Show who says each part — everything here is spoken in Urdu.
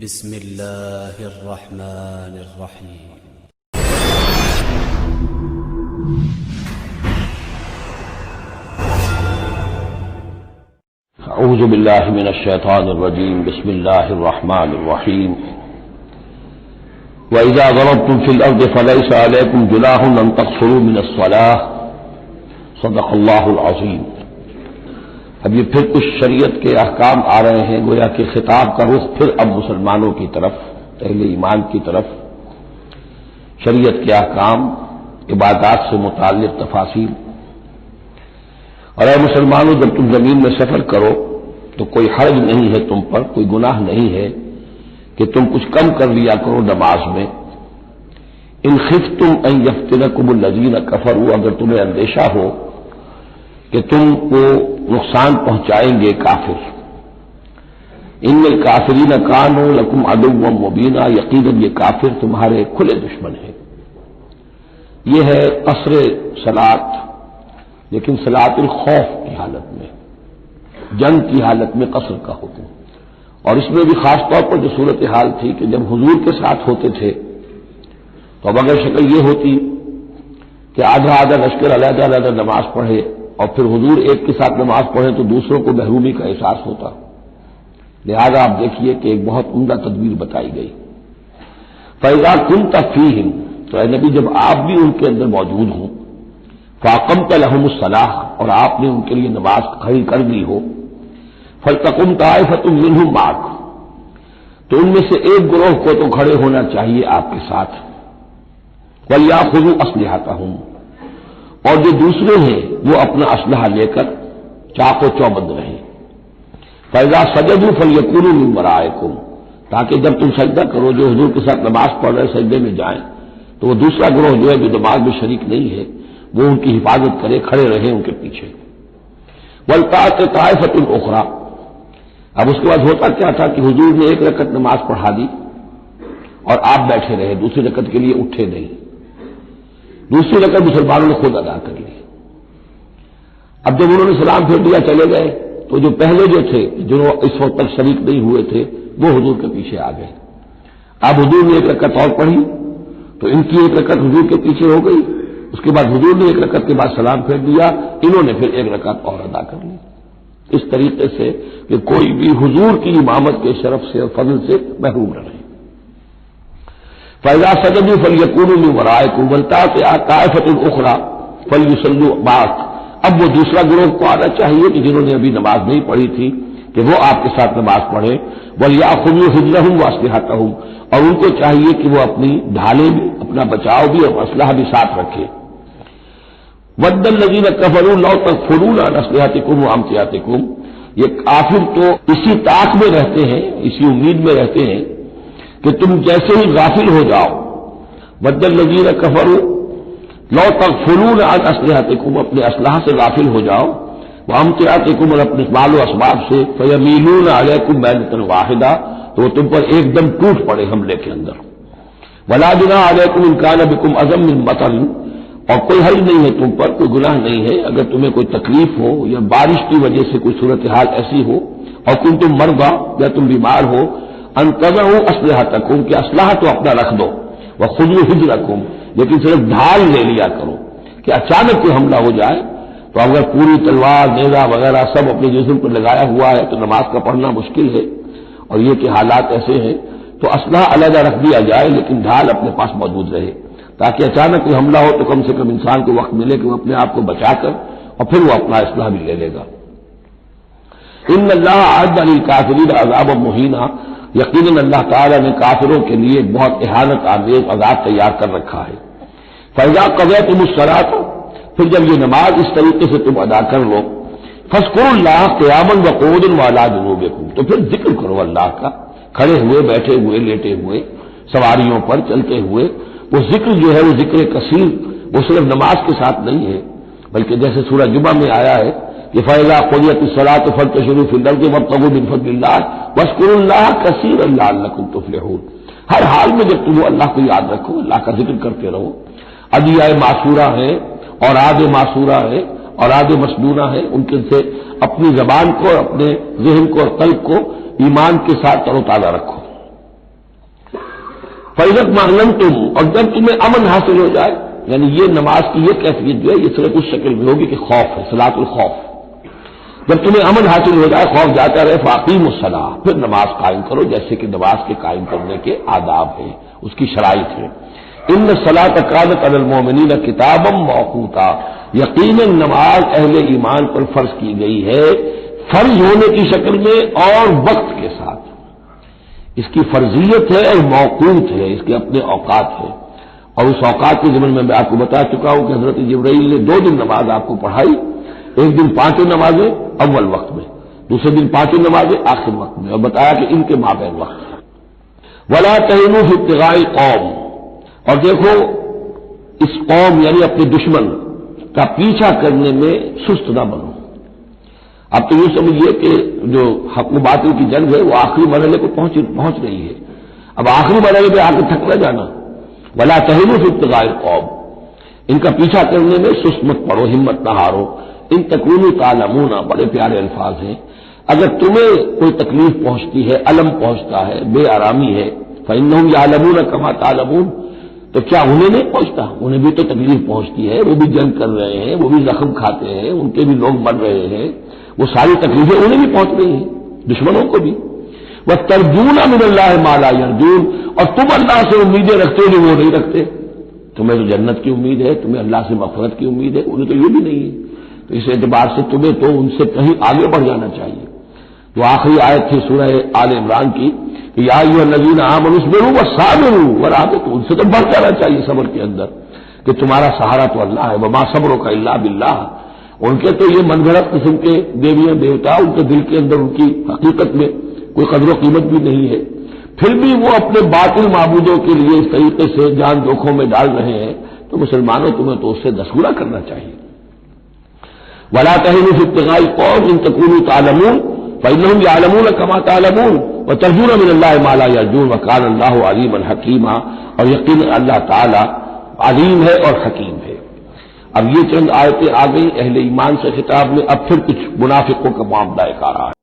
Speaker 1: بسم اللہ الرحمن الرحیم۔
Speaker 2: اعوذ باللہ من الشیطان الرجیم، بسم اللہ الرحمن الرحیم۔ وَإِذَا ضَرَبْتُمْ فِي الْأَرْضِ فَلَيْسَ عَلَيْكُمْ جُنَاحٌ أَن تَقْصُرُوا مِنَ الصَّلَاةِ صدق اللہ العظیم۔ اب یہ پھر کچھ شریعت کے احکام آ رہے ہیں، گویا کہ خطاب کا رخ پھر اب مسلمانوں کی طرف، اہل ایمان کی طرف۔ شریعت کے احکام، عبادات سے متعلق تفاصیل۔ اور اے مسلمانوں، جب تم زمین میں سفر کرو تو کوئی حرج نہیں ہے تم پر، کوئی گناہ نہیں ہے کہ تم کچھ کم کر لیا کرو نماز میں۔ ان خفتم ان یفتنکم الذین کفروا، اگر تمہیں اندیشہ ہو کہ تم کو نقصان پہنچائیں گے کافر۔ ان الکافرین کانوا لکم عدوا مبینا، یقیناً یہ کافر تمہارے کھلے دشمن ہیں۔ یہ ہے قصر صلاۃ، لیکن صلاۃ الخوف کی حالت میں، جنگ کی حالت میں قصر کا حکم۔ اور اس میں بھی خاص طور پر جو صورتحال تھی کہ جب حضور کے ساتھ ہوتے تھے تو اب اگر شکل یہ ہوتی کہ آدھا آدھا لشکر علیحدہ علیحدہ نماز پڑھے اور پھر حضور ایک کے ساتھ نماز پڑھیں تو دوسروں کو محرومی کا احساس ہوتا۔ لہذا آپ دیکھیے کہ ایک بہت عمدہ تدبیر بتائی گئی۔ فَإِذَا كُنْتَ فِيهِمْ، تو اے نبی جب آپ بھی ان کے اندر موجود ہوں، فَأَقَمْتَ لَهُمُ الصَّلَاةَ، اور آپ نے ان کے لیے نماز کھڑی کر دی ہو، فَلْتَقُمْ طَائِفَةٌ مِّنْهُمْ مَعَكَ، تو ان میں سے ایک گروہ کو تو کھڑے ہونا چاہیے آپ کے ساتھ۔ وَلْيَأْخُذُوا أَسْلِحَتَهُمْ، اور جو دوسرے ہیں وہ اپنا اسلحہ لے کر چاق و چوبند رہیں۔ فَإِذَا سَجَدُوا فَلْيَكُونُوا مِن وَرَائِكُمْ، تاکہ جب تم سجدہ کرو، جو حضور کے ساتھ نماز پڑھ رہے سجدے میں جائیں تو وہ دوسرا گروہ جو ہے جو نماز میں شریک نہیں ہے وہ ان کی حفاظت کرے، کھڑے رہیں ان کے پیچھے۔ وَلْتَأْتِ طَائِفَةٌ أُخْرَىٰ، اب اس کے بعد ہوتا کیا تھا کہ حضور نے ایک رکعت نماز پڑھا دی اور آپ بیٹھے رہے، دوسری رکعت کے لیے اٹھے نہیں، دوسری رکعت مسلمانوں نے خود ادا کر لی۔ اب جب انہوں نے سلام پھیر دیا چلے گئے تو جو پہلے جو تھے جو اس وقت تک شریک نہیں ہوئے تھے وہ حضور کے پیچھے آ گئے۔ اب حضور نے ایک رکعت اور پڑھی تو ان کی ایک رکعت حضور کے پیچھے ہو گئی، اس کے بعد حضور نے ایک رکعت کے بعد سلام پھیر دیا، انہوں نے پھر ایک رکعت اور ادا کر لی، اس طریقے سے کہ کوئی بھی حضور کی امامت کے شرف سے اور فضل سے محروم نہ رہے۔ فَإِذَا سَجَدُوا فَلْيَكُونُوا مِن وَرَائِكُمْ وَلْتَأْتِ طَائِفَةٌ أُخْرَىٰ فَلْيُصَلُّوا مَعَكَ، اب وہ دوسرا گروہ کو آنا چاہیے کہ جنہوں نے ابھی نماز نہیں پڑھی تھی کہ وہ آپ کے ساتھ نماز پڑھیں۔ وَلْيَأْخُذُوا حِذْرَهُمْ وَأَسْلِحَتَهُمْ، اور ان کو چاہیے کہ وہ اپنی ڈھالیں بھی، اپنا بچاؤ بھی اور اسلحہ بھی ساتھ رکھے۔ وَدَّ الَّذِينَ كَفَرُوا لَوْ تَكْفُرُونَ عَنْ أَسْلِحَتِكُمْ وَأَمْتِعَتِكُمْ، یہ کافر تو اسی طاق میں رہتے ہیں، اسی امید میں رہتے ہیں کہ تم جیسے ہی غافل ہو جاؤ۔ وَدَّ الَّذِينَ كَفَرُوا لَوْ تَغْفُلُونَ عَنْ أَسْلِحَتِكُمْ، اپنے اسلحہ سے غافل ہو جاؤ، وَأَمْتِعَتِكُمْ، اور اپنے مال و اسباب سے، فَيَمِيلُونَ عَلَيْكُمْ مَيْلَةً وَاحِدَةً، تو وہ تم پر ایک دم ٹوٹ پڑے حملے کے اندر۔ وَلَا جُنَاحَ عَلَيْكُمْ إِن كَانَ بِكُمْ أَذًى مِّن مَطَرٍ، اور کوئی حرج نہیں ہے تم پر، کوئی گناہ نہیں ہے اگر تمہیں کوئی تکلیف ہو یا بارش کی وجہ سے کوئی صورتحال ایسی ہو، اور کنتم مرضى، یا تم بیمار ہو، ان تضعوا اسلحتکم، کہ اسلحہ تو اپنا رکھ دو، وخذوا حذرکم، لیکن صرف ڈھال لے لیا کرو کہ اچانک کوئی حملہ ہو جائے تو اگر پوری تلوار نیزہ وغیرہ سب اپنے جسم پر لگایا ہوا ہے تو نماز کا پڑھنا مشکل ہے، اور یہ کہ حالات ایسے ہیں تو اسلحہ علیحدہ رکھ دیا جائے لیکن ڈھال اپنے پاس موجود رہے، تاکہ اچانک کوئی حملہ ہو تو کم سے کم انسان کو وقت ملے کہ وہ اپنے آپ کو بچا کر اور پھر وہ اپنا اسلحہ بھی لے لے گا۔ ان اللہ اعد للکافرین عذابا مہینا، یقیناً اللہ تعالیٰ نے کافروں کے لیے بہت اہانت آمیز عذاب تیار کر رکھا ہے۔ فَإِذَا قَضَيْتُمُ الصَّلَاةَ، پھر جب یہ نماز اس طریقے سے تم ادا کر لو، فاذکروا اللہ قیاما وقعودا وعلی جنوبکم، تو پھر ذکر کرو اللہ کا، کھڑے ہوئے، بیٹھے ہوئے، لیٹے ہوئے، سواریوں پر چلتے ہوئے۔ وہ ذکر جو ہے وہ ذکر کثیر، وہ صرف نماز کے ساتھ نہیں ہے بلکہ جیسے سورہ جمعہ میں آیا ہے کہ فَإِذَا قُضِيَتِ الصَّلَاةُ فَانتَشِرُوا فِي الْأَرْضِ وَابْتَغُوا مِن فَضْلِ اللَّهِ وَاذْكُرُوا اللَّهَ كَثِيرًا لَعَلَّكُمْ تُفْلِحُونَ، ہر حال میں جب تم اللہ کو یاد رکھو، اللہ کا ذکر کرتے رہو۔ ادعیہ معصورہ ہے، اوراد معصورہ ہے، اوراد مسنونہ ہے، ان کے سے اپنی زبان کو، اپنے ذہن کو اور قلب کو ایمان کے ساتھ تر و تازہ رکھو۔ فَإِذَا اطْمَأْنَنْتُمْ، اور جب تمہیں امن حاصل ہو جائے، یعنی یہ نماز کی یہ کیفیت جو ہے یہ صرف اس شکل میں ہوگی کہ خوف ہے، صلاۃ الخوف. جب تمہیں امن حاصل ہو جائے، خوف جاتا رہے، فَأَقِیمُوا الصَّلَاةَ، پھر نماز قائم کرو جیسے کہ نماز کے قائم کرنے کے آداب ہیں، اس کی شرائط ہے. ان الصلاۃ کانت علی المؤمنین کتابا موقوتا، یقیناً نماز اہل ایمان پر فرض کی گئی ہے، فرض ہونے کی شکل میں اور وقت کے ساتھ. اس کی فرضیت ہے اور موقوت ہے، اس کے اپنے اوقات ہے. اور اس اوقات کے ضمن میں آپ کو بتا چکا ہوں کہ حضرت جبرائیل نے 2 دن نماز آپ کو پڑھائی. ایک دن 5 نمازیں اول وقت میں، دوسرے دن 5 نمازیں آخر وقت میں، اور بتایا کہ ان کے مابین وقت ہے. ولا تہنوا فی ابتغاء القوم، اور دیکھو اس قوم یعنی اپنے دشمن کا پیچھا کرنے میں سست نہ بنو. اب تو یہ سمجھیے کہ جو حق و باطل کی جنگ ہے وہ آخری مرحلے کو پہنچ رہی ہے. اب آخری مرحلے پہ آ کے تھک نہ جانا. ولا تہنوا فی ابتغاء القوم، ان کا پیچھا کرنے میں سست مت پڑو، ہمت نہ ہارو. ان تکونوا تعلمون، بڑے پیارے الفاظ ہیں. اگر تمہیں کوئی تکلیف پہنچتی ہے، الم پہنچتا ہے، بے آرامی ہے، فإنہم یعلمون کما تعلمون، تو کیا انہیں نہیں پہنچتا؟ انہیں بھی تو تکلیف پہنچتی ہے، وہ بھی جنگ کر رہے ہیں، وہ بھی زخم کھاتے ہیں، ان کے بھی لوگ مر رہے ہیں، وہ ساری تکلیفیں انہیں بھی پہنچ رہی ہیں، دشمنوں کو بھی. وَتَرْجُونَ مِنَ اللَّهِ مَا لَا يَرْجُونَ، اور تم اللہ سے امیدیں رکھتے ہو جو وہ نہیں رکھتے. تمہیں تو جنت کی امید ہے، تمہیں اللہ سے مغفرت کی امید ہے، انہیں تو یہ بھی نہیں ہے. تو اس اعتبار سے تمہیں تو ان سے کہیں آگے بڑھ جانا چاہیے. جو آخری آیت تھی سورہ آل عمران کی کہ یا ایھا الذین آمنوا اصبروا وصابروا ورابطوا، ان سے تو بڑھ جانا چاہیے صبر کے اندر کہ تمہارا سہارا تو اللہ ہے. وما صبرک الا باللہ، ان کے تو یہ من گھڑت قسم کے دیویاں دیوتا، ان کے دل کے اندر ان کی حقیقت میں کوئی قدر و قیمت بھی نہیں ہے، پھر بھی وہ اپنے باطل معبودوں کے لیے اس طریقے سے جان جوکھوں میں ڈال رہے ہیں. تو مسلمانوں تمہیں تو اس سے دستگیرہ کرنا چاہیے. ولا تہنوا فی ابتغاء القوم ان تکونوا تعلمون فإنہم یعلمون کما تعلمون وترجون من اللہ ما لا یرجون وکان اللہ علیما حکیما، اور یقینا اللہ تعالی علیم ہے اور حکیم ہے. اب یہ چند آیتیں آ گئی اہل ایمان سے خطاب میں. اب پھر کچھ منافقوں کا معاملہ ایک آ رہا ہے.